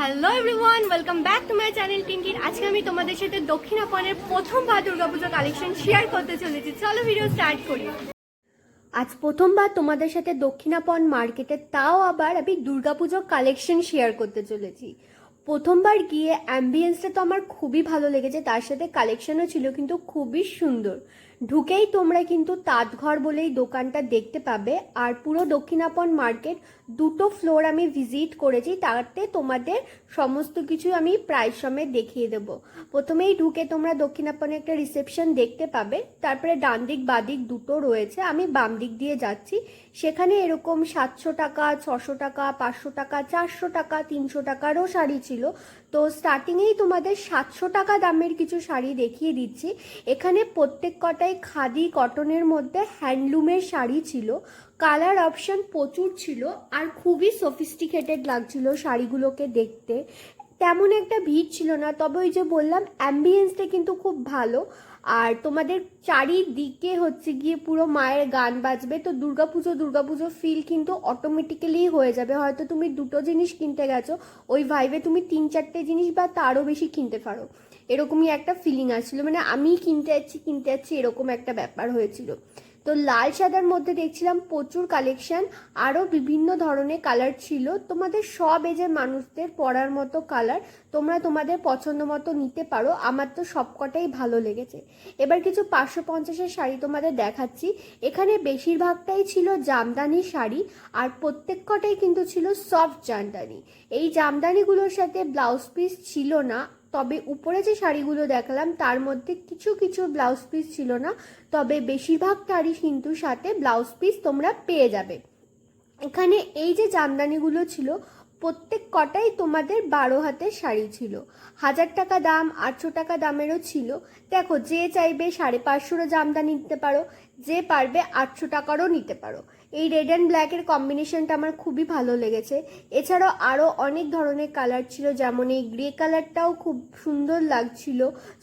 Hello everyone, welcome back to my channel Tintin. আজকে আমি তোমাদের সাথে দক্ষিণাপনের প্রথমবার দুর্গাপুজো কালেকশন শেয়ার করতে চলেছি। চলো ভিডিও স্টার্ট করি। আজ প্রথমবার তোমাদের সাথে দক্ষিণাপন মার্কেটে, তাও আবার আমি দুর্গাপুজো কালেকশন শেয়ার করতে চলেছি। প্রথমবার গিয়ে অ্যাম্বিয়েন্সটা তো আমার খুবই ভালো লেগেছে, তার সাথে কালেকশনও ছিল কিন্তু খুবই সুন্দর। ঢুকেই তোমরা কিন্তু তাঁতঘর বলেই দোকানটা দেখতে পাবে। আর পুরো দক্ষিণাপন মার্কেট দুটো ফ্লোর আমি ভিজিট করেছি, তাতে তোমাদের সমস্ত কিছু আমি প্রাইস সমেত দেখিয়ে দেবো। প্রথমেই ঢুকে তোমরা দক্ষিণাপনে একটা রিসেপশন দেখতে পাবে, তারপরে ডান দিক বাঁ দিক দুটো রয়েছে। আমি বাম দিক দিয়ে যাচ্ছি, সেখানে এরকম 700 টাকা, 600 টাকা, 500 টাকা, 400 টাকা, 300 টাকারও শাড়ি ছিল। তো স্টার্টিংয়েই তোমাদের 700 টাকা দামের কিছু শাড়ি দেখিয়ে দিচ্ছি। এখানে প্রত্যেক কটাই খাদি কটনের মধ্যে হ্যান্ডলুমের শাড়ি ছিল। কালার অপশন প্রচুর ছিল আর খুবই সফিস্টিকেটেড লাগছিল শাড়িগুলোকে দেখতে। তেমন একটা ভিড় ছিল না, তবে ওই যে বললাম অ্যাম্বিয়েন্সটা কিন্তু খুব ভালো। আর তোমাদের চারিদিকে হচ্ছে গিয়ে পুরো মায়ের গান বাজবে, তো দুর্গাপুজো ফিল কিন্তু অটোমেটিক্যালি হয়ে যাবে। হয়তো তুমি দুটো জিনিস কিনতে গেছো, ওই ভাইবে তুমি 3-4টে জিনিস বা তারও বেশি কিনতে পারো, এরকমই একটা ফিলিং আসছিল। মানে আমি কিনতে যাচ্ছি এরকম একটা ব্যাপার হয়েছিল। তো লাল সাদার মধ্যে দেখছিলাম প্রচুর কালেকশন, আরও বিভিন্ন ধরনের কালার ছিল। তোমাদের সব এজের মানুষদের পরার মতো কালার, তোমরা তোমাদের পছন্দ মতো নিতে পারো। আমার তো সবকটাই ভালো লেগেছে। এবার কিছু 550-এর শাড়ি তোমাদের দেখাচ্ছি। এখানে বেশিরভাগটাই ছিল জামদানি শাড়ি, আর প্রত্যেক কটাই কিন্তু ছিল সফট জামদানি। এই জামদানিগুলোর সাথে ব্লাউজ পিস ছিল না, তবে উপরে যে শাড়িগুলো দেখালাম তার মধ্যে কিছু কিছু ব্লাউজ পিস ছিল না, তবে বেশিরভাগটারই কিন্তু সাথে ব্লাউজ পিস তোমরা পেয়ে যাবে। এখানে এই যে জামদানিগুলো ছিল প্রত্যেক কটাই তোমাদের 12 হাতের শাড়ি ছিল। 1000 টাকা দাম, 800 টাকা দামেরও ছিল। দেখো, যে চাইবে 550-রও জামদানি নিতে পারো, যে পারবে 800 টাকারও নিতে পারো। এই রেড অ্যান্ড ব্ল্যাকের কম্বিনেশনটা আমার খুবই ভালো লেগেছে। এছাড়াও আরও অনেক ধরনের কালার ছিল, যেমন এই গ্রে কালারটাও খুব সুন্দর লাগছিল,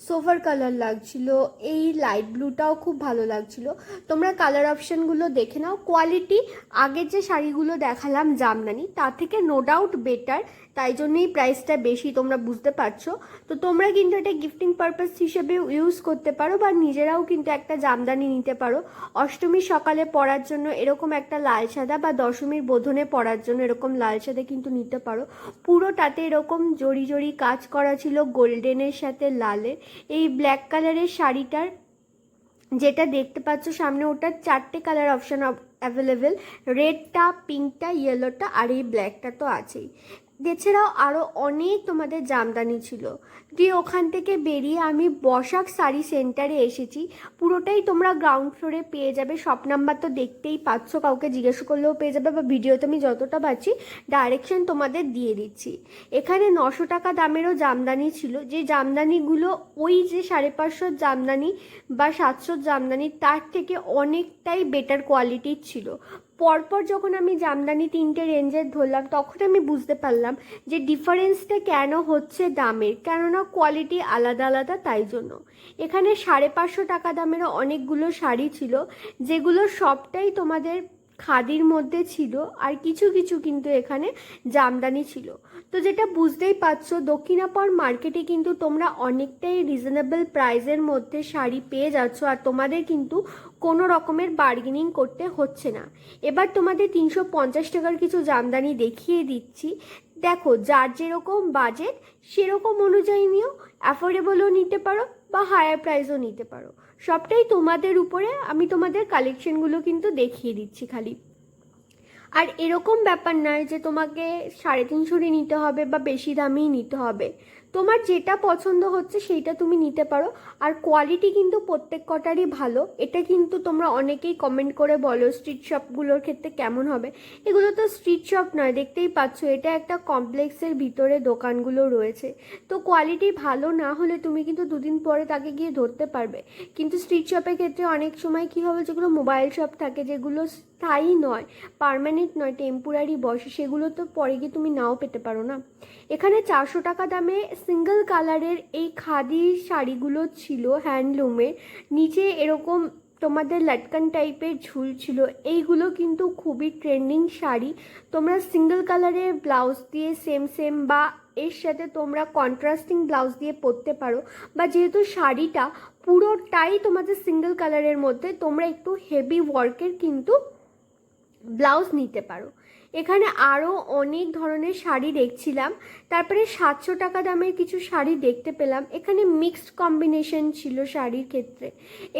সোফার কালার লাগছিল, এই লাইট ব্লুটাও খুব ভালো লাগছিল। তোমরা কালার অপশানগুলো দেখে নাও। কোয়ালিটি আগের যে শাড়িগুলো দেখালাম জামদানি, তার থেকে নো ডাউট বেটার, তাই জন্যই প্রাইসটা বেশি, তোমরা বুঝতে পারছো। তো তোমরা কিন্তু এটা গিফটিং পারপাস হিসেবে ইউজ করতে পারো, বা নিজেরাও কিন্তু একটা জামদানি নিতে পারো অষ্টমীর সকালে পরার জন্য এরকম একটা লাল সাদা, বা দশমীর বোধনে পরার জন্য এরকম লাল সাদা কিন্তু নিতে পারো। পুরোটাতে এরকম জড়ি জড়ি কাজ করা ছিল গোল্ডেনের সাথে লালের। এই ব্ল্যাক কালারের শাড়িটার যেটা দেখতে পাচ্ছ সামনে, ওটার 4টে কালার অপশান অ্যাভেলেবেল, রেডটা, পিঙ্কটা, ইয়েলোটা আর এই ব্ল্যাকটা তো আছেই। এছাড়াও আরও অনেক তোমাদের জামদানি ছিল। দিয়ে ওখান থেকে বেরিয়ে আমি বসাক শাড়ি সেন্টারে এসেছি। পুরোটাই তোমরা গ্রাউন্ড ফ্লোরে পেয়ে যাবে। শপ নাম্বার তো দেখতেই পাচ্ছ, কাউকে জিজ্ঞেস করলেও পেয়ে যাবে, বা ভিডিওতে আমি যতটা পাচ্ছি ডাইরেকশন তোমাদের দিয়ে দিচ্ছি। এখানে 900 টাকা দামেরও জামদানি ছিল, যে জামদানিগুলো ওই যে 550 জামদানি বা 700 জামদানি তার থেকে অনেকটাই বেটার কোয়ালিটির ছিল। পরপর যখন আমি জামদানি 3টে রেঞ্জের ধরলাম, তখন আমি বুঝতে পারলাম যে ডিফারেন্সটা কেন হচ্ছে দামের, কেননা কোয়ালিটি আলাদা আলাদা, তাই জন্য। এখানে 550 টাকা দামেরও অনেকগুলো শাড়ি ছিল, যেগুলো সবটাই তোমাদের খাদির মধ্যে ছিল, আর কিছু কিছু কিন্তু এখানে জামদানি ছিল। তো যেটা বুঝতেই পারছো, দক্ষিণাপর মার্কেটে কিন্তু তোমরা অনেকটাই রিজনেবল প্রাইসের মধ্যে শাড়ি পেয়ে যাচ্ছ, আর তোমাদের কিন্তু কোনো রকমের বার্গেনিং করতে হচ্ছে না। এবার তোমাদের 350 টাকার কিছু জামদানি দেখিয়ে দিচ্ছি। দেখো, যার যেরকম বাজেট সেরকম অনুযায়ী নিও, অ্যাফোর্ডেবলও নিতে পারো বা হায়ার প্রাইসও নিতে পারো, সবটাই তোমাদের উপরে। আমি তোমাদের কালেকশনগুলো কিন্তু দেখিয়ে দিচ্ছি খালি। আর এরকম ব্যাপার নয় যে তোমাকে 350 নিতে হবে বা বেশি দামেই নিতে হবে, তোমার যেটা পছন্দ হচ্ছে সেইটা তুমি নিতে পারো। আর কোয়ালিটি কিন্তু প্রত্যেক কটারই ভালো। এটা কিন্তু তোমরা অনেকেই কমেন্ট করে বলো স্ট্রিট শপগুলোর ক্ষেত্রে কেমন হবে। এগুলো তো স্ট্রিট শপ নয়, দেখতেই পাচ্ছ এটা একটা কমপ্লেক্সের ভিতরে দোকানগুলো রয়েছে। তো কোয়ালিটি ভালো না হলে তুমি কিন্তু দুদিন পরে তাকে গিয়ে ধরতে পারবে। কিন্তু স্ট্রিট শপের ক্ষেত্রে অনেক সময় কি হবে, যেগুলো মোবাইল শপ থাকে, যেগুলো স্থায়ী নয়, পার্মানেন্ট নয়, টেম্পোরারি বসে, সেগুলো তো পরে গিয়ে তুমি নাও পেতে পারো না। এখানে 400 টাকা দামে সিঙ্গেল কালারের এই খাদি শাড়িগুলো ছিল হ্যান্ডলুমের, নিচে এরকম তোমাদের লাটকান টাইপের ঝুল ছিল। এইগুলো কিন্তু খুবই ট্রেন্ডিং শাড়ি। তোমরা সিঙ্গেল কালারের ব্লাউজ দিয়ে সেম বা এর সাথে তোমরা কন্ট্রাস্টিং ব্লাউজ দিয়ে পরতে পারো, বা যেহেতু শাড়িটা পুরোটাই তোমাদের সিঙ্গেল কালারের মধ্যে, তোমরা একটু হেভি ওয়ার্কের কিন্তু ব্লাউজ নিতে পারো। এখানে আরও অনেক ধরনের শাড়ি দেখছিলাম, তারপরে 700 টাকা দামের কিছু শাড়ি দেখতে পেলাম। এখানে মিক্সড কম্বিনেশন ছিল শাড়ির ক্ষেত্রে।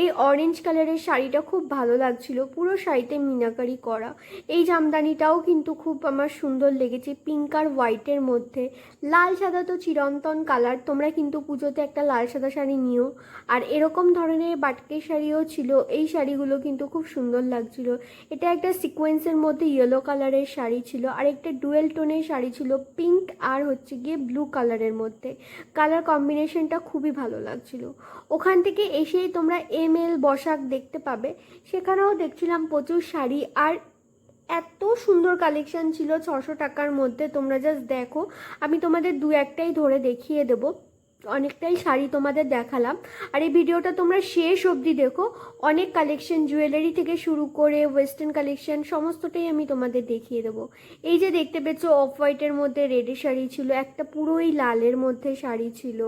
এই অরেঞ্জ কালারের শাড়িটা খুব ভালো লাগছিল, পুরো শাড়িতে মিনাকারি করা। এই জামদানিটাও কিন্তু খুব আমার সুন্দর লেগেছে, পিঙ্ক আর হোয়াইটের মধ্যে। লাল সাদা তো চিরন্তন কালার, তোমরা কিন্তু পুজোতে একটা লাল সাদা শাড়ি নিও। আর এরকম ধরনের বাটকের শাড়িও ছিল, এই শাড়িগুলো কিন্তু খুব সুন্দর লাগছিল। এটা একটা সিকোয়েন্সের মধ্যে ইয়েলো কালারের শাড়ি ছিল, আর একটা ডুয়েল টোনের শাড়ি ছিল পিঙ্ক আর হচ্ছে গিয়ে ব্লু কালারের মধ্যে। কালার কম্বিনেশনটা খুবই ভালো লাগছিল। ওখান থেকে এসেই তোমরা ML বসাক দেখতে পাবে, সেখানেও দেখছিলাম প্রচুর শাড়ি, আর এত সুন্দর কালেকশন ছিল 600 টাকার মধ্যে। তোমরা জাস্ট দেখো, আমি তোমাদের দু একটাই ধরে দেখিয়ে দেবো, অনেকটাই শাড়ি তোমাদের দেখালাম। আর এই ভিডিওটা তোমরা শেষ অবধি দেখো, অনেক কালেকশন জুয়েলারি থেকে শুরু করে ওয়েস্টার্ন কালেকশন সমস্তটাই আমি তোমাদের দেখিয়ে দেবো। এই যে দেখতে পেয়েছ অফ হোয়াইটের মধ্যে রেডের শাড়ি ছিল, একটা পুরোই লালের মধ্যে শাড়ি ছিল,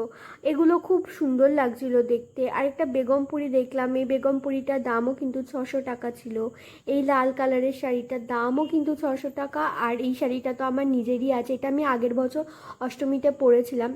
এগুলো খুব সুন্দর লাগছিল দেখতে। আর একটা বেগমপুরি দেখলাম, এই বেগমপুরিটার দামও কিন্তু 600 টাকা ছিল। এই লাল কালারের শাড়িটার দামও কিন্তু 600 টাকা। আর এই শাড়িটা তো আমার নিজেরই আছে, এটা আমি আগের বছর অষ্টমীতে পরেছিলাম।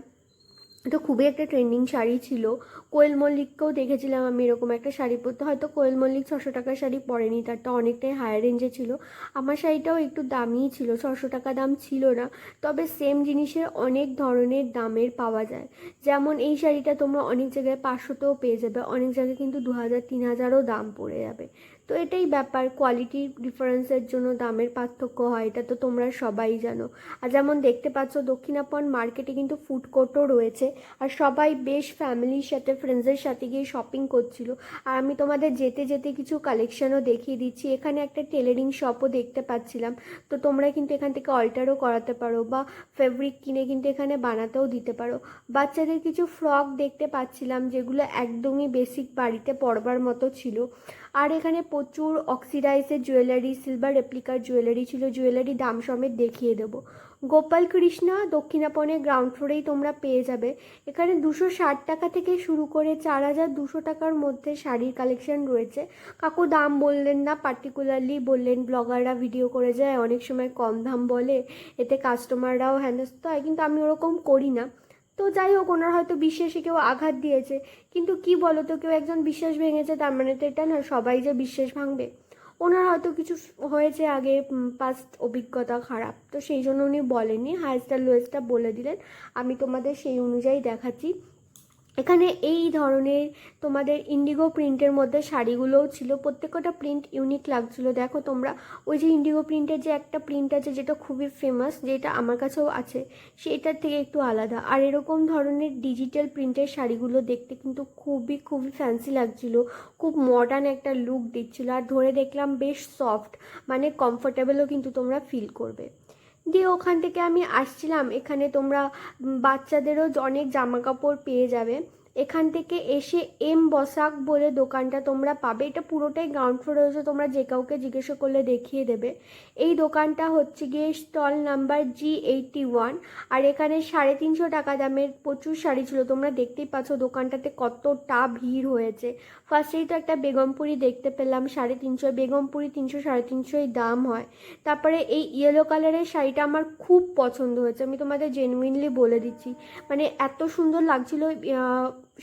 এটা খুবই একটা ট্রেন্ডিং শাড়ি ছিল। কোয়েল মল্লিককেও দেখেছিলাম আমি এরকম একটা শাড়ি পরতে, হয়তো কোয়েল মল্লিক 600 টাকার শাড়ি পরেনি, তারটা অনেকটাই হায়ার রেঞ্জে ছিল। আমার শাড়িটাও একটু দামিই ছিল, 600 টাকা দাম ছিল না। তবে সেম জিনিসের অনেক ধরনের দামের পাওয়া যায়। যেমন এই শাড়িটা তোমরা অনেক জায়গায় 500তেও পেয়ে যাবে, অনেক জায়গায় কিন্তু 2000 3000ও দাম পড়ে যাবে। তো এটাই ব্যাপার, কোয়ালিটির ডিফারেন্সের জন্য দামের পার্থক্য হয়, এটা তো তোমরা সবাই জানো। আর যেমন দেখতে পাচ্ছ দক্ষিণাপন মার্কেটে কিন্তু ফুড কোর্টও রয়েছে, আর সবাই বেশ ফ্যামিলির সাথে ফ্রেন্ডসের সাথে গিয়ে শপিং করছিল। আর আমি তোমাদের যেতে যেতে কিছু কালেকশনও দেখিয়ে দিচ্ছি। এখানে একটা টেলারিং শপও দেখতে পাচ্ছিলাম, তো তোমরা কিন্তু এখান থেকে অল্টারও করাতে পারো, বা ফেব্রিক কিনে কিন্তু এখানে বানাতেও দিতে পারো। বাচ্চাদের কিছু ফ্রক দেখতে পাচ্ছিলাম, যেগুলো একদমই বেসিক বাড়িতে পরবার মতো ছিল। আর এখানে প্রচুর অক্সিডাইজের জুয়েলারি, সিলভার রেপ্লিকার জুয়েলারি ছিল, জুয়েলারি দাম সমেত দেখিয়ে দেবো। গোপাল কৃষ্ণা দক্ষিণাপনের গ্রাউন্ড ফ্লোরেই তোমরা পেয়ে যাবে। এখানে 260 টাকা থেকে শুরু করে 4200 টাকার মধ্যে শাড়ির কালেকশন রয়েছে। কাকু দাম বললেন না, পার্টিকুলারলি বললেন ব্লগাররা ভিডিও করে যায় অনেক সময় কম দাম বলে, এতে কাস্টমাররাও হেনস্থ হয়, কিন্তু আমি ওরকম করি না। তো যাই হোক, ওনার হয়তো বিশ্বাসে কেউ আঘাত দিয়েছে, কিন্তু কি বলো তো, কেউ একজন বিশ্বাস ভেঙেছে তার মানে তো এটা না সবাই যে বিশ্বাস ভাঙবে। ওনার হয়তো কিছু হয়েছে আগে, পাস্ট অভিজ্ঞতা খারাপ, তো সেই জন্য উনি বলেননি, হাইস্টটা লোয়েস্টটা বলে দিলেন। আমি তোমাদের সেই অনুযায়ী দেখাচ্ছি। এখানে এই ধরনের তোমাদের ইন্ডিগো প্রিন্টের মধ্যে শাড়িগুলোও ছিল, প্রত্যেকটা প্রিন্ট ইউনিক লাগছিল। দেখো তোমরা, ওই যে ইন্ডিগো প্রিন্টের যে একটা প্রিন্ট আছে যেটা খুবই ফেমাস, যেটা আমার কাছেও আছে, সেটার থেকে একটু আলাদা। আর এরকম ধরনের ডিজিটাল প্রিন্টের শাড়িগুলো দেখতে কিন্তু খুবই খুবই ফ্যান্সি লাগছিল, খুব মডার্ন একটা লুক দিচ্ছিল। আর ধরে দেখলাম বেশ সফট, মানে কমফোর্টেবলও কিন্তু তোমরা ফিল করবে। দিয়ে ওখান থেকে আমি আসছিলাম, এখানে তোমরা বাচ্চাদেরও অনেক জামা কাপড় পেয়ে যাবে। এখান থেকে এসে বসাক বলে দোকানটা তোমরা পাবে, এটা পুরোটাই গ্রাউন্ড ফ্লোরে রয়েছে, তোমরা যে কাউকে জিজ্ঞাসা করলে দেখিয়ে দেবে। এই দোকানটা হচ্ছে গিয়ে স্টল নাম্বার G81। আর এখানে 350 টাকা দামের প্রচুর শাড়ি ছিল, তোমরা দেখতেই পাচ্ছ দোকানটাতে কতটা ভিড় হয়েছে। ফার্স্টেই তো একটা বেগমপুরি দেখতে পেলাম 350, বেগমপুরি 300 350 দাম হয়। তারপরে এই ইয়েলো কালারের শাড়িটা আমার খুব পছন্দ হয়েছে, আমি তোমাদের জেনুইনলি বলে দিচ্ছি, মানে এত সুন্দর লাগছিল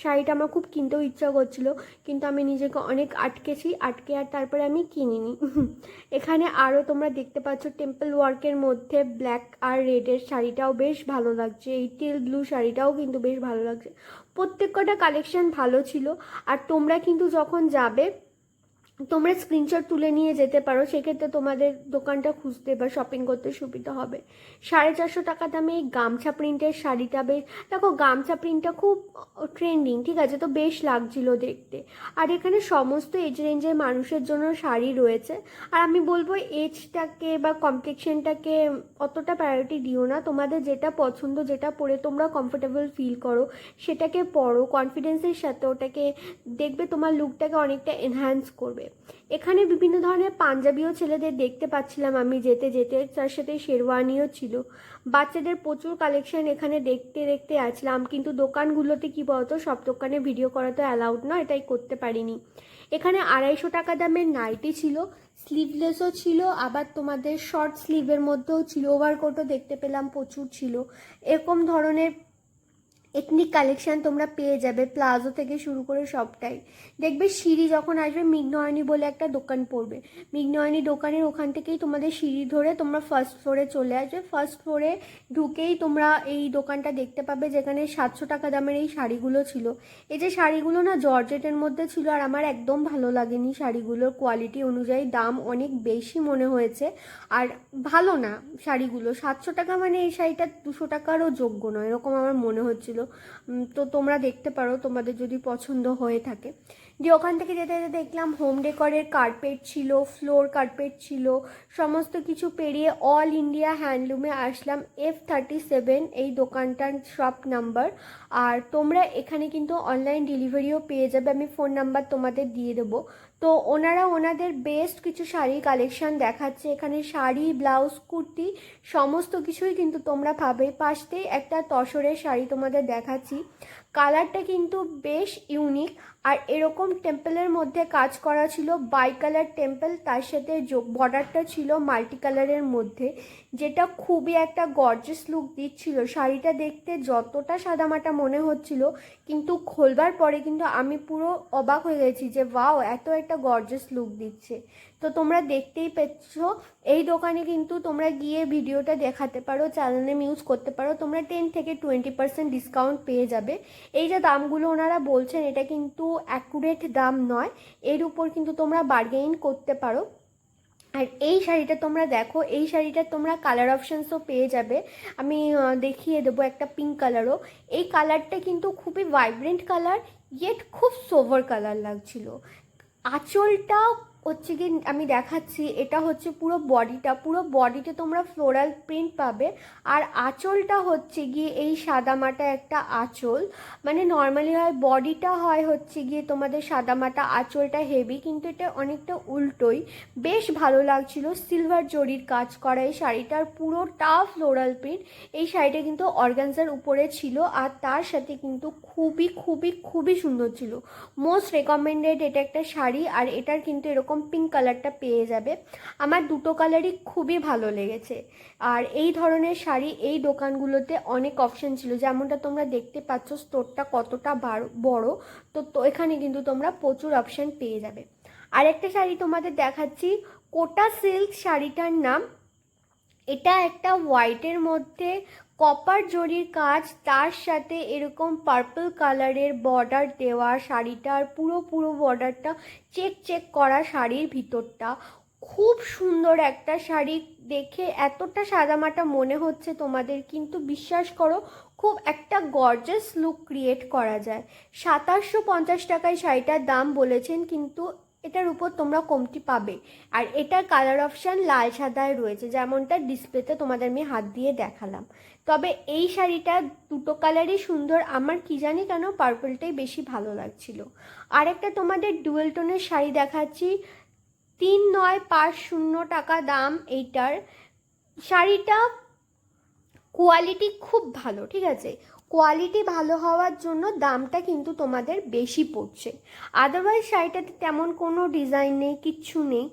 শাড়িটা, আমার খুব কিনতেও ইচ্ছা করছিল, কিন্তু আমি নিজেকে অনেক আটকে আর তারপরে আমি কিনিনি। এখানে আরও তোমরা দেখতে পাচ্ছ টেম্পল ওয়ার্কের মধ্যে ব্ল্যাক আর রেডের শাড়িটাও বেশ ভালো লাগছে, এই টিল ব্লু শাড়িটাও কিন্তু বেশ ভালো লাগছে। প্রত্যেকটা কালেকশন ভালো ছিল। আর তোমরা কিন্তু যখন যাবে তোমরা স্ক্রিনশট তুলে নিয়ে যেতে পারো, সেক্ষেত্রে তোমাদের দোকানটা খুঁজতে বা শপিং করতে সুবিধা হবে। 450 টাকা দামে এই গামছা প্রিন্টের শাড়িটা বেশ, দেখো গামছা প্রিন্টটা খুব ট্রেন্ডিং, ঠিক আছে, তো বেশ লাগছিল দেখতে। আর এখানে সমস্ত এজ রেঞ্জের মানুষের জন্য শাড়ি রয়েছে। আর আমি বলবো এজটাকে বা কমপ্লেক্সনটাকে অতটা প্রায়োরিটি দিও না, তোমাদের যেটা পছন্দ, যেটা পরে তোমরা কমফোর্টেবল ফিল করো সেটাকে পরো কনফিডেন্সের সাথে, ওটাকে দেখবে তোমার লুকটাকে অনেকটা এনহ্যান্স করবে। এখানে বিভিন্ন ধরনের পাঞ্জাবিও ছেলেদের দেখতে পাচ্ছিলাম আমি যেতে যেতে, তার সাথে শেরওয়ানিও ছিল। বাচ্চাদের প্রচুর কালেকশন এখানে দেখতে দেখতে আসলাম, কিন্তু দোকানগুলোতে কি বলতো, সব দোকানে ভিডিও করা তো অ্যালাউড নয়, তাই করতে পারিনি। এখানে 250 টাকা দামের নাইটি ছিল, স্লিভলেসও ছিল, আবার তোমাদের শর্ট স্লিভের মধ্যেও ছিল, ওভারকোটও দেখতে পেলাম প্রচুর ছিল। এরকম ধরনের এথনিক কালেকশন তোমরা পেয়ে যাবে, প্লাজো থেকে শুরু করে সবটাই। দেখবে সিঁড়ি যখন আসবে মিগনয়নি বলে একটা দোকান পড়বে, মিগনয়নি দোকানের ওখান থেকেই তোমাদের সিঁড়ি ধরে তোমরা ফার্স্ট ফ্লোরে চলে আসবে। ফার্স্ট ফ্লোরে ঢুকেই তোমরা এই দোকানটা দেখতে পাবে, যেখানে 700 টাকা দামের এই শাড়িগুলো ছিল। এই যে শাড়িগুলো না জর্জেটের মধ্যে ছিল, আর আমার একদম ভালো লাগেনি শাড়িগুলোর কোয়ালিটি অনুযায়ী, দাম অনেক বেশি মনে হয়েছে, আর ভালো না শাড়িগুলো। 700 টাকা মানে এই শাড়িটা 200 টাকারও যোগ্য নয়, এরকম আমার মনে হচ্ছিল। তো তোমরা দেখতে পারো তোমাদের যদি পছন্দ হয়ে থাকে। দিয়ে ওখান থেকে যেতে যেতে দেখলাম হোম ডেকরের কার্পেট ছিল, ফ্লোর কার্পেট ছিল, সমস্ত কিছু পেরিয়ে অল ইন্ডিয়া হ্যান্ডলুমে আসলাম। F37 এই দোকানটার শপ নাম্বার। আর তোমরা এখানে কিন্তু অনলাইন ডেলিভারিও পেয়ে যাবে, আমি ফোন নাম্বার তোমাদের দিয়ে দেবো। তো ওনারা ওনাদের বেস্ট কিছু শাড়ির কালেকশন দেখাচ্ছে এখানে, শাড়ি, ব্লাউজ, কুর্তি সমস্ত কিছুই কিন্তু তোমরা পাবে। পাশতেই একটা তসরের শাড়ি তোমাদের দেখাচ্ছি, কালারটা কিন্তু বেশ ইউনিক। আর এরকম টেম্পলের মধ্যে কাজ করা ছিল, বাই কালার টেম্পল, তার সাথে বর্ডারটা ছিল মাল্টি কালারের মধ্যে, যেটা খুবই একটা গর্জিয়াস লুক দিচ্ছিল। শাড়িটা দেখতে যতটা সাদামাটা মনে হচ্ছিল, কিন্তু খোলবার পরে কিন্তু আমি পুরো অবাক হয়ে গেছি যে ওয়াও, এত একটা গর্জিয়াস লুক দিচ্ছে। তো তোমরা দেখতেই পেয়েছ, এই দোকানে কিন্তু তোমরা গিয়ে ভিডিওটা দেখাতে পারো, চ্যানেল নেম ইউজ করতে পারো, তোমরা 10 থেকে 20% ডিসকাউন্ট পেয়ে যাবে। এই যে দামগুলো ওনারা বলছেন, এটা কিন্তু অ্যাকুরেট দাম নয়, এর উপর কিন্তু তোমরা বার্গেইন করতে পারো। আর এই শাড়িটা তোমরা দেখো, এই শাড়িটা তোমরা কালার অপশানসও পেয়ে যাবে, আমি দেখিয়ে দেবো একটা পিঙ্ক কালারও। এই কালারটা কিন্তু খুবই ভাইব্রেন্ট কালার, ইয়েট খুব সোভার কালার লাগছিল। আঁচলটা হচ্ছে কি আমি দেখাচ্ছি, এটা হচ্ছে পুরো বডিতে তোমরা ফ্লোরাল প্রিন্ট পাবে। আর আঁচলটা হচ্ছে গিয়ে এই সাদামাটা একটা আঁচল, মানে নর্মালি হয় বডিটা হয় হচ্ছে গিয়ে তোমাদের সাদামাটা, আঁচলটা হেভি, কিন্তু এটা অনেকটা উল্টোই, বেশ ভালো লাগছিল। সিলভার জরির কাজ করা এই শাড়িটার পুরোটা ফ্লোরাল প্রিন্ট। এই শাড়িটা কিন্তু অর্গানজার উপরে ছিল, আর তার সাথে কিন্তু খুবই খুবই খুবই সুন্দর ছিল। মোস্ট রেকমেন্ডেড এটা একটা শাড়ি। আর এটার কিন্তু এরকম পিঙ্ক কালারটা পেয়ে যাবে, আমার দুটো কালারই খুবই ভালো লেগেছে। আর এই ধরনের শাড়ি এই দোকানগুলোতে অনেক অপশন ছিল, যেমনটা তোমরা দেখতে পাচ্ছ স্টোরটা কতটা বড়। তো এখানে কিন্তু তোমরা প্রচুর অপশন পেয়ে যাবে। আর একটা শাড়ি তোমাদের দেখাচ্ছি, কোটা সিল্ক শাড়িটার নাম। এটা একটা হোয়াইটের মধ্যে কপার জরির কাজ, তার সাথে এরকম পার্পল কালারের বর্ডার দেওয়া, শাড়িটার পুরো বর্ডারটা চেক করা, শাড়ির ভিতরটা খুব সুন্দর একটা শাড়ি। দেখে এতটা সাদামাটা মনে হচ্ছে তোমাদের, কিন্তু বিশ্বাস করো খুব একটা গর্জাস লুক ক্রিয়েট করা যায়। 2750 টাকায় শাড়িটার দাম বলেছেন, কিন্তু এটার উপর তোমরা কমতি পাবে। আর এটার কালার অপশান লাল সাদায় রয়েছে, যেমনটা ডিসপ্লেতে তোমাদের আমি হাত দিয়ে দেখালাম। তবে এই শাড়িটা দুটো কালারই সুন্দর, আমার কি জানি কেন পার্পলটাই বেশি ভালো লাগছিল। আর একটা তোমাদের ডুয়েল টোনের শাড়ি দেখাচ্ছি, 3950 টাকা দাম এইটার। শাড়িটা কোয়ালিটি খুব ভালো, ঠিক আছে, কোয়ালিটি ভালো হওয়ার জন্য দামটা কিন্তু তোমাদের বেশি পড়ছে। আদারওয়াইজ শাড়িটাতে তেমন কোনো ডিজাইন নেই, কিচ্ছু নেই,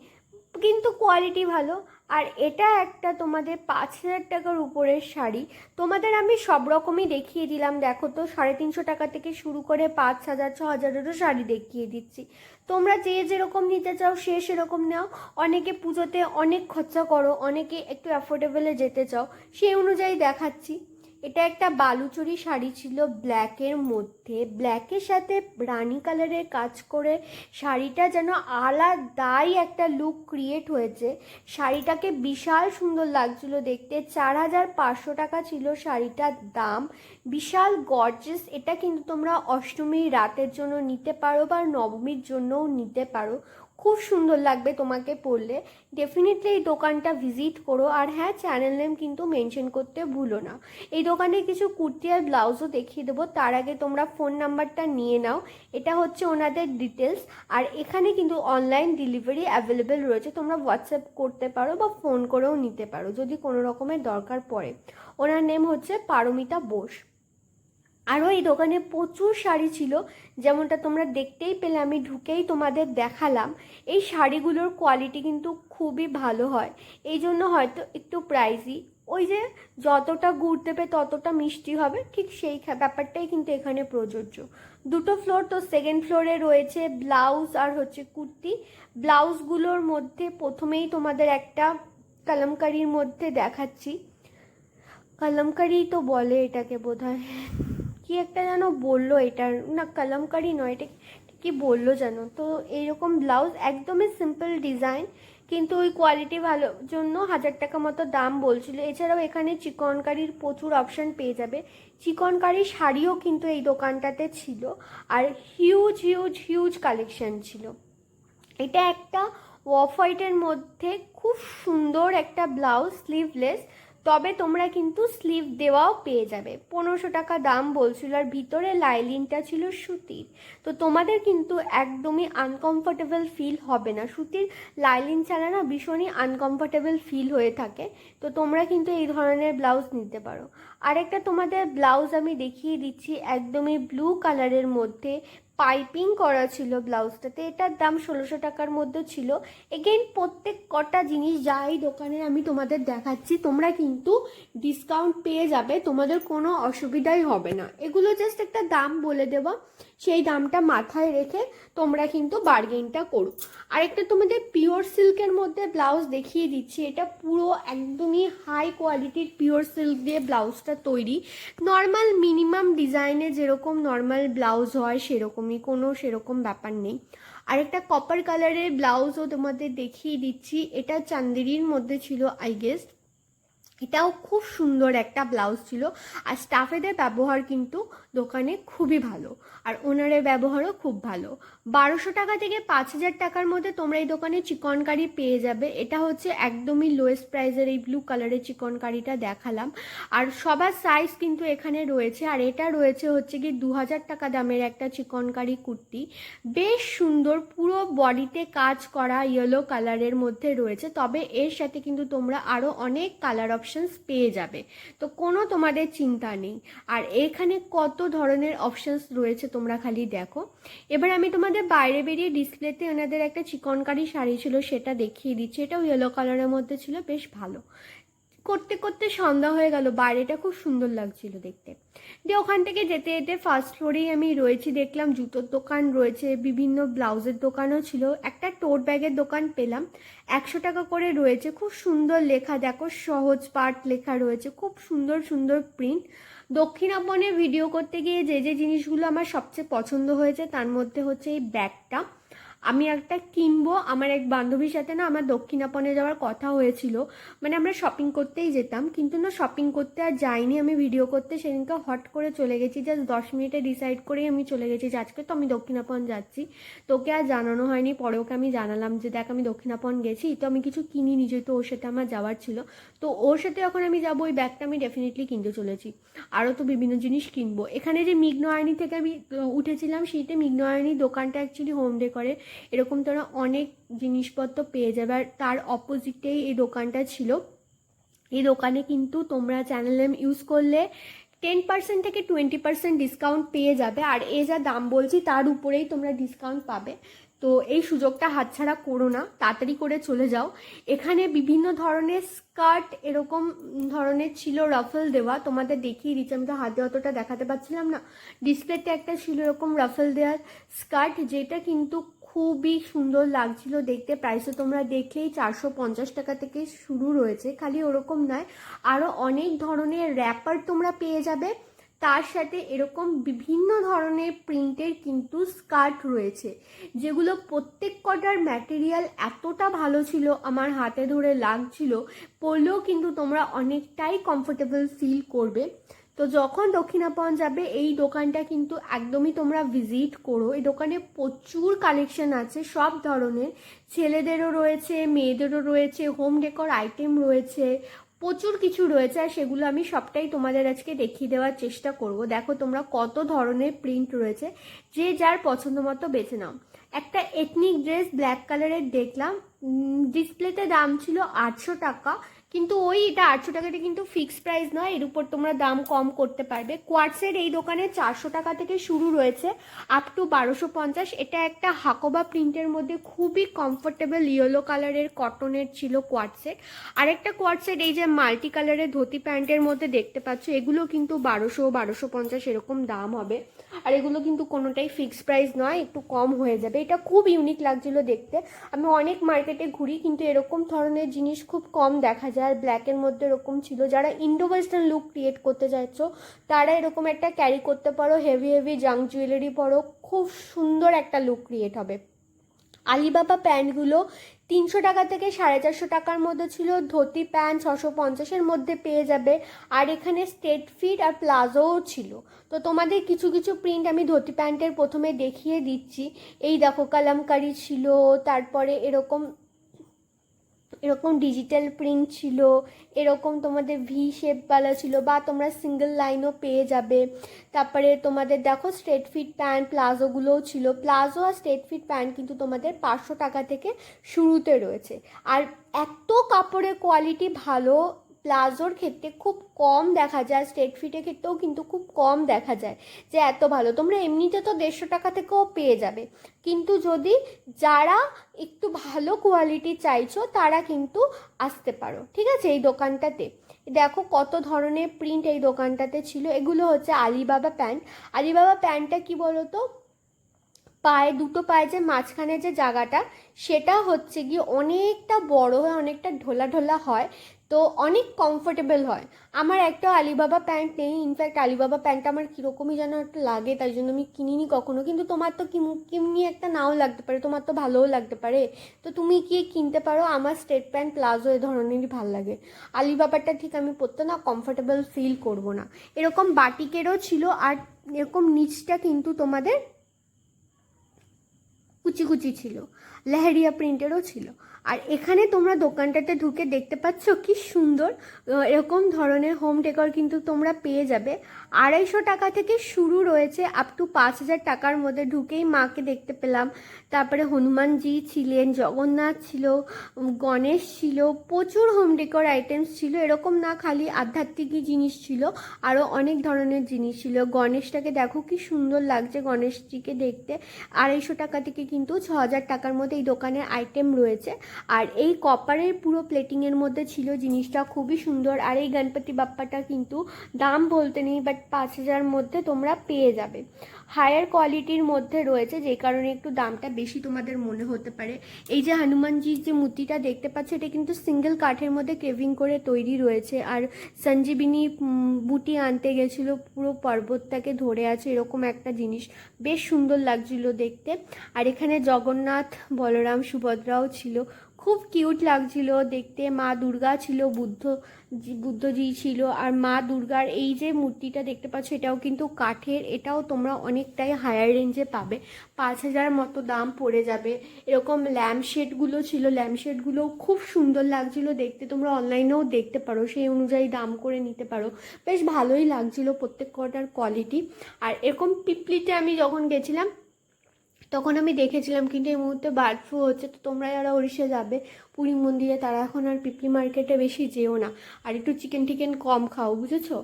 কিন্তু কোয়ালিটি ভালো। আর এটা একটা তোমাদের 5000 টাকার উপরের শাড়ি। তোমাদের আমি সব রকমই দেখিয়ে দিলাম, দেখো তো 350 টাকা থেকে শুরু করে 5000 6000এরও শাড়ি দেখিয়ে দিচ্ছি। তোমরা যে যেরকম নিতে চাও সে সেরকম নাও। অনেকে পুজোতে অনেক খরচা করো, অনেকে একটু অ্যাফোর্ডেবলে যেতে চাও, সেই অনুযায়ী দেখাচ্ছি। এটা একটা বালুচরি শাড়ি ছিল ব্ল্যাকের মধ্যে, ব্ল্যাকের সাথে রানি কালারের কাজ করে শাড়িটা যেন আলাদাই একটা লুক ক্রিয়েট হয়েছে। শাড়িটাকে বিশাল সুন্দর লাগছিল দেখতে। 4500 টাকা ছিল শাড়িটার দাম, বিশাল গর্জিয়াস। এটা কিন্তু তোমরা অষ্টমীর রাতের জন্য নিতে পারো বা নবমীর জন্যও নিতে পারো, খুব সুন্দর লাগবে তোমাকে পরলে। ডেফিনেটলি এই দোকানটা ভিজিট করো। আর হ্যাঁ, চ্যানেল নেম কিন্তু মেনশন করতে ভুলো না। এই দোকানে কিছু কুর্তি আর ব্লাউজও দেখিয়ে দেবো, তার আগে তোমরা ফোন নাম্বারটা নিয়ে নাও। এটা হচ্ছে ওনাদের ডিটেলস। আর এখানে কিন্তু অনলাইন ডেলিভারি অ্যাভেলেবেল রয়েছে, তোমরা হোয়াটসঅ্যাপ করতে পারো বা ফোন করেও নিতে পারো যদি কোনো রকমের দরকার পড়ে। ওনার নেম হচ্ছে পারমিতা বোস। আরও এই দোকানে প্রচুর শাড়ি ছিল, যেমনটা তোমরা দেখতেই পেলে, আমি ঢুকেই তোমাদের দেখালাম। এই শাড়িগুলোর কোয়ালিটি কিন্তু খুবই ভালো হয়, এই জন্য হয়তো একটু প্রাইসি। ওই যে যতটা গুড় দেবে ততটা মিষ্টি হবে, ঠিক সেই ব্যাপারটাই কিন্তু এখানে প্রযোজ্য। দুটো ফ্লোর, তো সেকেন্ড ফ্লোরে রয়েছে ব্লাউজ আর হচ্ছে কুর্তি। ব্লাউজগুলোর মধ্যে প্রথমেই তোমাদের একটা কালামকারির মধ্যে দেখাচ্ছি। কালামকারি তো বলে এটাকে বোধহয়, কি একটা যেন বললো, এটার না কালামকারি নয়, এটা কি বললো জানো তো। এইরকম ব্লাউজ একদমই সিম্পল ডিজাইন, কিন্তু ওই কোয়ালিটি ভালো জন্য 1000 টাকা মতো দাম বলছিল। এছাড়াও এখানে চিকনকারির প্রচুর অপশান পেয়ে যাবে। চিকনকারি শাড়িও কিন্তু এই দোকানটাতে ছিল, আর হিউজ হিউজ হিউজ কালেকশন ছিল। এটা একটা অফ হোয়াইটের মধ্যে খুব সুন্দর একটা ব্লাউজ, স্লিভলেস, তবে তোমরা কিন্তু স্লিভ দেওয়াও পেয়ে যাবে। 1500 টাকা দাম বলছিল, আর ভিতরে লাইলিনটা ছিল সুতির। তো তোমাদের কিন্তু একদমই আনকমফোর্টেবল ফিল হবে না, সুতির লাইলিন ছাড়া না ভীষণই আনকমফোর্টেবল ফিল হয়ে থাকে। তো তোমরা কিন্তু এই ধরনের ব্লাউজ নিতে পারো। আরেকটা তোমাদের ব্লাউজ আমি দেখিয়ে দিচ্ছি, একদমই ব্লু কালারের মধ্যে পাইপিং করা ছিল ব্লাউজটাতে। এটার দাম 1600 টাকার মধ্যে ছিল। এগেইন প্রত্যেক কটা জিনিস যা এই দোকানে আমি তোমাদের দেখাচ্ছি, তোমরা কিন্তু ডিসকাউন্ট পেয়ে যাবে, তোমাদের কোনো অসুবিধাই হবে না। এগুলো জাস্ট একটা দাম বলে দেবো, সেই দামটা মাথায় রেখে তোমরা কিন্তু বার্গেনটা করো। আরেকটা তোমাদের পিওর সিল্কের মধ্যে ব্লাউজ দেখিয়ে দিচ্ছি। এটা পুরো একদমই হাই কোয়ালিটির পিওর সিল্ক দিয়ে ব্লাউজটা তৈরি। নর্মাল মিনিমাম ডিজাইনে যেরকম নর্মাল ব্লাউজ হয় সেরকমই, কোনো সেরকম ব্যাপার নেই। আরেকটা কপার কালারের ব্লাউজও তোমাদের দেখিয়ে দিচ্ছি। এটা চান্দেরির মধ্যে ছিল আই গেস। এটাও খুব সুন্দর একটা ব্লাউজ ছিল। আর স্টাফেদের ব্যবহার কিন্তু দোকানে খুবই ভালো, আর ওনারের ব্যবহারও খুব ভালো। 1200 টাকা থেকে 5000 টাকার মধ্যে তোমরা এই দোকানে চিকনকারি পেয়ে যাবে। এটা হচ্ছে একদমই লোয়েস্ট প্রাইসের এই ব্লু কালারের চিকনকারিটা দেখালাম। আর সবার সাইজ কিন্তু এখানে রয়েছে। আর এটা রয়েছে হচ্ছে কি 2000 টাকা দামের একটা চিকনকারি কুর্তি, বেশ সুন্দর, পুরো বডিতে কাজ করা ইয়েলো কালারের মধ্যে রয়েছে। তবে এর সাথে কিন্তু তোমরা আরও অনেক কালার অপশনস পেয়ে যাবে, তো কোনো তোমাদের চিন্তা নেই। আর এখানে কত ধরনের অপশনস রয়েছে তোমরা খালি দেখো। এবার আমি তোমাদের বাইরে বেরিয়ে ডিসপ্লেতে ওনাদের একটা চিকনকারি শাড়ি ছিল সেটা দেখিয়ে দিচ্ছি। এটাও ইয়েলো কালারের মধ্যে ছিল, বেশ ভালো। করতে করতে সন্ধ্যা হয়ে গেল, বাইরেটা খুব সুন্দর লাগছিল দেখতে। দিয়ে ওখান থেকে যেতে যেতে ফার্স্ট ফ্লোরেই আমি রয়েছি, দেখলাম জুতোর দোকান রয়েছে, বিভিন্ন ব্লাউজের দোকানও ছিল। একটা টোট ব্যাগের দোকান পেলাম, 100 টাকা করে রয়েছে। খুব সুন্দর লেখা, দেখো সহজ পাঠ লেখা রয়েছে, খুব সুন্দর সুন্দর প্রিন্ট। দক্ষিণাপনে ভিডিও করতে গিয়ে যে যে জিনিসগুলো আমার সবচেয়ে পছন্দ হয়েছে তার মধ্যে হচ্ছে এই ব্যাগটা। আমি একটা কিনবো, আমার এক বান্ধবীর সাথে না আমার দক্ষিণাপনে যাওয়ার কথা হয়েছিল, মানে আমরা শপিং করতেই যেতাম, কিন্তু না শপিং করতে আর যাইনি আমি ভিডিও করতে। সেদিনকে হট করে চলে গেছি, জাস্ট 10 মিনিটে ডিসাইড করেই আমি চলে গেছি যে আজকে তো আমি দক্ষিণাপন যাচ্ছি। তোকে আর জানানো হয়নি, পরে ওকে আমি জানালাম যে দেখ আমি দক্ষিণাপন গেছি, তো আমি কিছু কিনিনি যেহেতু ওর সাথে আমার যাওয়ার ছিল। তো ওর সাথে যখন আমি যাবো ওই ব্যাগটা আমি ডেফিনেটলি কিনতে চলেছি। আরও তো বিভিন্ন জিনিস কিনবো। এখানে যে মিগনয়নি থেকে আমি উঠেছিলাম সেইটা মিগনয়নি দোকানটা অ্যাকচুয়ালি হোম ডেকরে, এরকম তোরা অনেক জিনিসপত্র পেয়ে যাবে। আর তার অপোজিটেই এই দোকানটা ছিল। এই দোকানে কিন্তু তোমরা চ্যানেল নেম ইউজ করলে 10% থেকে 20% ডিসকাউন্ট পেয়ে যাবে। আর এ যা দাম বলছি তার উপরেই তোমরা ডিসকাউন্ট পাবে। তো এই সুযোগটা হাতছাড়া করো না, তাড়াতাড়ি করে চলে যাও। এখানে বিভিন্ন ধরনের স্কার্ট এরকম ধরনের ছিল রাফেল দেওয়া, তোমাদের দেখিয়ে দিচ্ছি। আমি তো হাতে অতটা দেখাতে পারছিলাম না। ডিসপ্লেতে একটা ছিল এরকম রাফেল দেওয়ার স্কার্ট, যেটা কিন্তু খুবই সুন্দর লাগছিল দেখতে। প্রাইসও তোমরা দেখলেই 450 টাকা থেকে শুরু রয়েছে। খালি ওরকম নয়, আরও অনেক ধরনের র্যাপার তোমরা পেয়ে যাবে। তার সাথে এরকম বিভিন্ন ধরনের প্রিন্টের কিন্তু স্কার্ট রয়েছে, যেগুলো প্রত্যেক কটার ম্যাটেরিয়াল এতটা ভালো ছিল, আমার হাতে ধরে লাগছিল, পরলেও কিন্তু তোমরা অনেকটাই কমফোর্টেবল ফিল করবে। তো যখন দক্ষিণাপন যাবে এই দোকানটা কিন্তু একদমই তোমরা ভিজিট করো। এই দোকানে প্রচুর কালেকশন আছে সব ধরনের, ছেলেদেরও রয়েছে, মেয়েদেরও রয়েছে, হোম ডেকোর আইটেম রয়েছে, প্রচুর কিছু রয়েছে। আর সেগুলো আমি সবটাই তোমাদের আজকে দেখিয়ে দেওয়ার চেষ্টা করব। দেখো তোমরা কত ধরনের প্রিন্ট রয়েছে, যে যার পছন্দ মতো বেছে নাও। একটা এথনিক ড্রেস ব্ল্যাক কালারের দেখলাম, ডিসপ্লেতে দাম ছিল 800 টাকা, কিন্তু এটা 800 টাকাটা কিন্তু ফিক্সড প্রাইস নয়, এর উপর তোমরা দাম কম করতে পারবে। কোয়ার্টসের এই দোকানে 400 টাকা থেকে শুরু রয়েছে আপ টু 1250। এটা একটা হাকোবা প্রিন্টের মধ্যে খুবই কমফোর্টেবল ইয়েলো কালারের কটনের ছিল কোয়ার্টসেট। আরেকটা কোয়ার্টসেট এই যে মাল্টি কালারের ধুতি প্যান্টের মধ্যে দেখতে পাচ্ছ, এগুলো কিন্তু 1200-1250 এরকম দাম হবে। আর এগুলো কিন্তু কোনোটাই ফিক্সড প্রাইস নয়, একটু কম হয়ে যাবে। এটা খুব ইউনিক লাগছিল দেখতে। আমি অনেক মার্কেটে ঘুরি কিন্তু এরকম ধরনের জিনিস খুব কম দেখা যায়। আর ব্ল্যাকের মধ্যে এরকম ছিল, যারা ইন্ডো ওয়েস্টার্ন লুক ক্রিয়েট করতে চাইছো তারা এরকম একটা ক্যারি করতে পারো, হেভি হেভি জাঙ্ক জুয়েলারি পরো, খুব সুন্দর একটা লুক ক্রিয়েট হবে। আলিবাবা প্যান্টগুলো 300 টাকা থেকে 450 টাকার মধ্যে ছিল, ধুতি প্যান্ট 650-এর মধ্যে পেয়ে যাবে। আর এখানে স্ট্রেট ফিট আর প্লাজোও ছিল। তো তোমাদের কিছু কিছু প্রিন্ট আমি ধুতি প্যান্টের প্রথমে দেখিয়ে দিচ্ছি। এই দেখো কালামকারি ছিল, তারপরে এরকম ডিজিটাল প্রিন্ট ছিল, এরকম তোমাদের ভি শেপওয়ালা ছিল, বা তোমরা সিঙ্গেল লাইনও পেয়ে যাবে। তারপরে তোমাদের দেখো স্ট্রেট ফিট প্যান্ট প্লাজোগুলোও ছিল। প্লাজো আর স্ট্রেট ফিট প্যান্ট কিন্তু তোমাদের 500 টাকা থেকে শুরুতে রয়েছে। আর এত কাপড়ের কোয়ালিটি ভালো, প্লাজোর ক্ষেত্রে খুব কম দেখা যায়, স্ট্রেট ফিটের ক্ষেত্রেও কিন্তু খুব কম দেখা যায় যে এত ভালো। তোমরা এমনিতে তো 150 টাকা থেকেও পেয়ে যাবে, কিন্তু যদি যারা একটু ভালো কোয়ালিটি চাইছো তারা কিন্তু আসতে পারো, ঠিক আছে। এই দোকানটাতে দেখো কত ধরনের প্রিন্ট এই দোকানটাতে ছিল। এগুলো হচ্ছে আলিবাবা প্যান্ট। আলিবাবা প্যান্টটা কি বলতো, দুটো পায়ে যে মাঝখানে যে জায়গাটা, সেটা হচ্ছে গিয়ে অনেকটা বড় হয়, অনেকটা ঢোলা ঢোলা হয়, তো অনেক কমফোর্টেবল হয়। আমার একটা আলিবাবা প্যান্ট নেই, ইনফ্যাক্ট আলিবাবা প্যান্টটা আমার কীরকমই যেন একটা লাগে, তাই জন্য আমি কিনিনি কখনো। কিন্তু তোমার তো কিমনি একটা নাও লাগতে পারে, তোমার তো ভালোও লাগতে পারে, তো তুমি কি কিনতে পারো। আমার স্ট্রেট প্যান্ট প্লাজো এ ধরনেরই ভালো লাগে। আলিবাবাটা ঠিক আমি পরতে না কমফোর্টেবল ফিল করব না। এরকম বাটিকেরও ছিল, আর এরকম নিচটা কিন্তু তোমাদের কুচি কুচি ছিল, লেহেরিয়া প্রিন্টেরও ছিল। আর এখানে তোমরা দোকানটাতে ঢুকে দেখতে পাচ্ছ কি সুন্দর এরকম ধরনের হোম ডেকর কিন্তু তোমরা পেয়ে যাবে। 250 টাকা থেকে শুরু রয়েছে আপ টু 5000 টাকার মধ্যে। ঢুকেই মাকে দেখতে পেলাম, তারপরে হনুমানজি ছিলেন, জগন্নাথ ছিল, গণেশ ছিল, প্রচুর হোম ডেকর আইটেমস ছিল। এরকম না খালি আধ্যাত্মিক জিনিস ছিল, আরও অনেক ধরনের জিনিস ছিল। গণেশটাকে দেখো কি সুন্দর লাগছে গণেশজিকে দেখতে। 250 টাকা থেকে কিন্তু 6000 টাকার মধ্যে এই দোকানের আইটেম রয়েছে। আর এই কপারের পুরো প্লেটিংয়ের মধ্যে ছিল জিনিসটা, খুবই সুন্দর। আর এই গণপতি বাপ্পাটা কিন্তু দাম বলতে নেই, বাট 5000 মধ্যে তোমরা পেয়ে যাবে। হায়ার কোয়ালিটির মধ্যে রয়েছে, যে কারণে একটু দামটা বেশি তোমাদের মনে হতে পারে। এই যে হনুমানজির যে মূর্তিটা দেখতে পাচ্ছ, এটা কিন্তু সিঙ্গেল কাঠের মধ্যে কেভিং করে তৈরি রয়েছে। আর সঞ্জীবিনী বুটি আনতে গেছিলো, পুরো পর্বতটাকে ধরে আছে এরকম একটা জিনিস, বেশ সুন্দর লাগছিল দেখতে। আর এখানে জগন্নাথ, বলরাম, সুভদ্রাও ছিল, খুব কিউট লাগছিল দেখতে। মা দুর্গা ছিল, বুদ্ধজি ছিল। আর মা দুর্গার এই যে মূর্তিটা দেখতে পাচ্ছ, এটাও কিন্তু কাঠের, এটাও তোমরা অনেকটাই হায়ার রেঞ্জে পাবে, 5000 মতো দাম পড়ে যাবে। এরকম ল্যাম্পশেডগুলো ছিল, ল্যাম্পশেডগুলো খুব সুন্দর লাগছিল দেখতে, তোমরা অনলাইনেও দেখতে পারো, সেই অনুযায়ী দাম করে নিতে পারো। বেশ ভালোই লাগছিল প্রত্যেক কটার কোয়ালিটি। আর এরকম পিপলিতে আমি যখন গেছিলাম তখন আমি দেখেছিলাম, কিন্তু এই মুহূর্তে বার্ড ফ্লু হচ্ছে, তো তোমরা যারা ওড়িশা যাবে পুরী মন্দিরে তারা এখন আর পিপলি মার্কেটে বেশি যেও না, আর একটু চিকেন টিকেন কম খাও, বুঝেছো।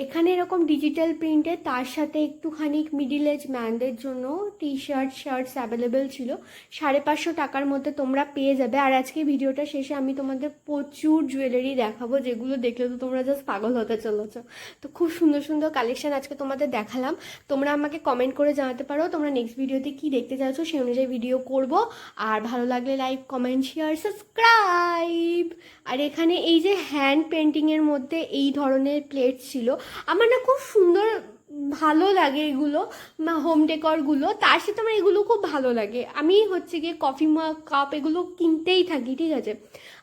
এখানে এরকম ডিজিটাল প্রিন্টে তার সাথে একটুখানি মিডিল এজ ম্যানদের জন্য শার্টস অ্যাভেলেবেল ছিল। 550 টাকার মধ্যে তোমরা পেয়ে যাবে। আর আজকে ভিডিওটা শেষে আমি তোমাদের প্রচুর জুয়েলারি দেখাবো, যেগুলো দেখলে তো তোমরা জাস্ট পাগল হতে চলেছো। তো খুব সুন্দর সুন্দর কালেকশন আজকে তোমাদের দেখালাম। তোমরা আমাকে কমেন্ট করে জানাতে পারো তোমরা নেক্সট ভিডিওতে কি দেখতে চাইছো, সেই অনুযায়ী ভিডিও করব। আর ভালো লাগলে লাইক, কমেন্ট, শেয়ার, সাবস্ক্রাইব। আর এখানে এই যে হ্যান্ড পেন্টিংয়ের মধ্যে এই ধরনের প্লেট ছিল, আমার না খুব সুন্দর ভালো লাগে এগুলো, হোম ডেকরগুলো। তার সাথে আমার এগুলো খুব ভালো লাগে। আমি হচ্ছে গিয়ে কফি কাপ এগুলো কিনতেই থাকি, ঠিক আছে।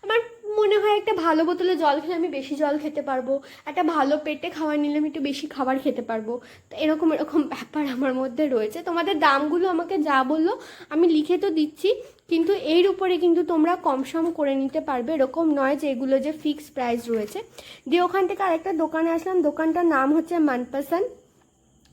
আমার মনে হয় একটা ভালো বোতলে জল খেলে আমি বেশি জল খেতে পারবো, একটা ভালো পেটে খাবার নিলে আমি একটু বেশি খাবার খেতে পারবো। তো এরকম এরকম ব্যাপার আমার মধ্যে রয়েছে। তোমাদের দামগুলো আমাকে যা বললো আমি লিখে তো দিচ্ছি, কিন্তু এর উপরে কিন্তু তোমরা কম সম করে নিতে পারবে, এরকম নয় যে এগুলো যে ফিক্সড প্রাইস রয়েছে। দিয়ে ওখান থেকে আরেকটা দোকানে আসলাম, দোকানটার নাম হচ্ছে মনপসন্দ।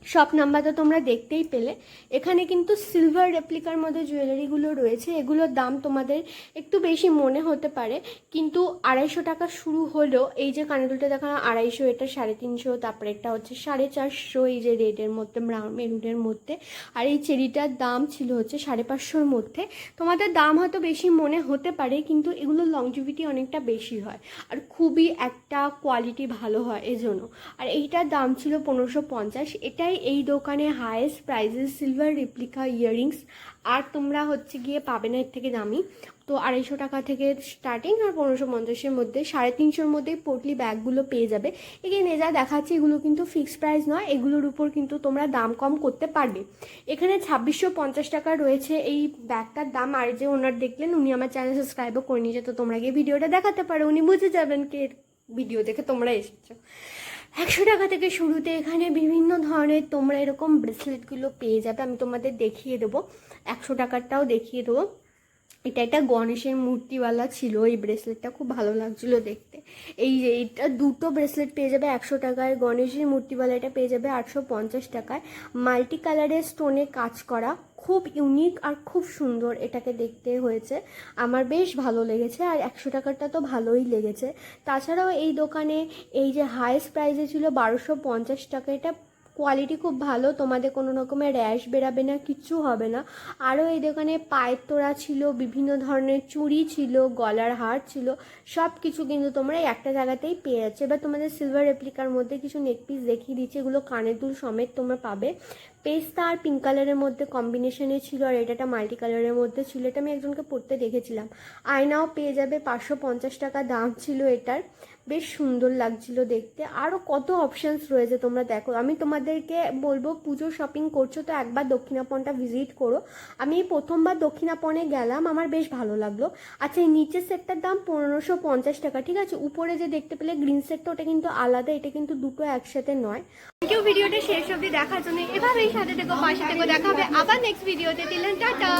শপ নাম্বার তো তোমরা দেখতেই পেলে। এখানে কিন্তু সিলভার রেপ্লিকার মধ্যে জুয়েলারিগুলো রয়েছে, এগুলোর দাম তোমাদের একটু বেশি মনে হতে পারে, কিন্তু 250 টাকা শুরু হলেও এই যে কানেদুলটা দেখানো 250, এটা 350, তারপরে এটা হচ্ছে 450, এই যে রেডের মধ্যে ব্রাউন মেরুনের মধ্যে, আর এই চেরিটার দাম ছিল হচ্ছে 550-র মধ্যে। তোমাদের দাম হয়তো বেশি মনে হতে পারে, কিন্তু এগুলোর লংজিভিটি অনেকটা বেশি হয় আর খুবই একটা কোয়ালিটি ভালো হয় এজন্য। আর এইটার দাম ছিল 1550। এটাই এই দোকানে highest prices silver replica earrings. আর তোমরা হচ্ছে গিয়ে পাবে না এর থেকে দামি। তো 250 টাকা থেকে স্টার্টিং, আর 1550-এর মধ্যে 350-র মধ্যেই পোটলি ব্যাগগুলো পেয়ে যাবে। এখানে যা দেখাচ্ছে এগুলো কিন্তু ফিক্সড প্রাইস নয়, এগুলোর উপর কিন্তু তোমরা দাম কম করতে পারবে। এখানে 2650 টাকা রয়েছে এই ব্যাগটার দাম। আর যে ওনার দেখলেন, উনি আমার চ্যানেল সাবস্ক্রাইবও করে নিয়েছে, তো তোমরা গিয়ে ভিডিওটা দেখাতে পারো, উনি বুঝে যাবেন কে ভিডিও দেখে তোমরা এসেছো। 100 টাকা থেকে শুরুতে এখানে বিভিন্ন ধরনের তোমরা এরকম ব্রেসলেটগুলো পেয়ে যাবে, আমি তোমাদের দেখিয়ে দেবো, 100 টাকারটাও দেখিয়ে দেবো। এটা একটা গণেশের মূর্তিওয়ালা ছিল, এই ব্রেসলেটটা খুব ভালো লাগছিল দেখতে। এই যে এইটা দুটো ব্রেসলেট পেয়ে যাবে 100 টাকায়, গণেশের মূর্তিওয়ালা এটা পেয়ে যাবে 850 টাকায়। মাল্টি কালারের স্টোনে কাজ করা, খুব ইউনিক আর খুব সুন্দর এটাকে দেখতে হয়েছে, আমার বেশ ভালো লেগেছে। আর 100 টাকারটা তো ভালোই লেগেছে। তাছাড়াও এই দোকানে এই যে হাইয়েস্ট প্রাইসে ছিল 1250 টাকা, এটা কোয়ালিটি খুব ভালো, তোমাদের কোনো রকমের র্যাশ বেরাবে না, কিচ্ছু হবে না। আরও এই দোকানে পায়ের তোড়া ছিল, বিভিন্ন ধরনের চুড়ি ছিল, গলার হার ছিল, সব কিছু কিন্তু তোমরা এই একটা জায়গাতেই পেয়ে যাচ্ছে। এবার তোমাদের সিলভার রেপ্লিকার মধ্যে কিছু নেকপিস দেখিয়ে দিচ্ছে, এগুলো কানের দুল সমেত তোমরা পাবে। পেস্তা আর পিঙ্ক কালারের মধ্যে কম্বিনেশনে ছিল, আর এটা মাল্টি কালারের মধ্যে ছিল, এটা আমি একজনকে পরতে দেখেছিলাম। আয়নাও পেয়ে যাবে, 550 টাকা দাম ছিল এটার, বেশ সুন্দর লাগছিল দেখতে। আরও কত অপশানস রয়েছে তোমরা দেখো। আমি তোমাদেরকে বলবো, পুজো শপিং করছো তো একবার দক্ষিণাপনটা ভিজিট করো। আমি এই প্রথমবার দক্ষিণাপনে গেলাম, আমার বেশ ভালো লাগলো। আচ্ছা, এই নিচের সেটটার দাম 1550 টাকা, ঠিক আছে। উপরে যে দেখতে পেলে গ্রিন সেটটা, ওটা কিন্তু আলাদা, এটা কিন্তু দুটো একসাথে নয়। কেউ ভিডিওটা শেষ অবধি দেখার জন্য এভাবেই সাথে থেকো, পাশে থেকো, দেখা হবে আবার নেক্সট ভিডিওতে। দিলেন টাটা।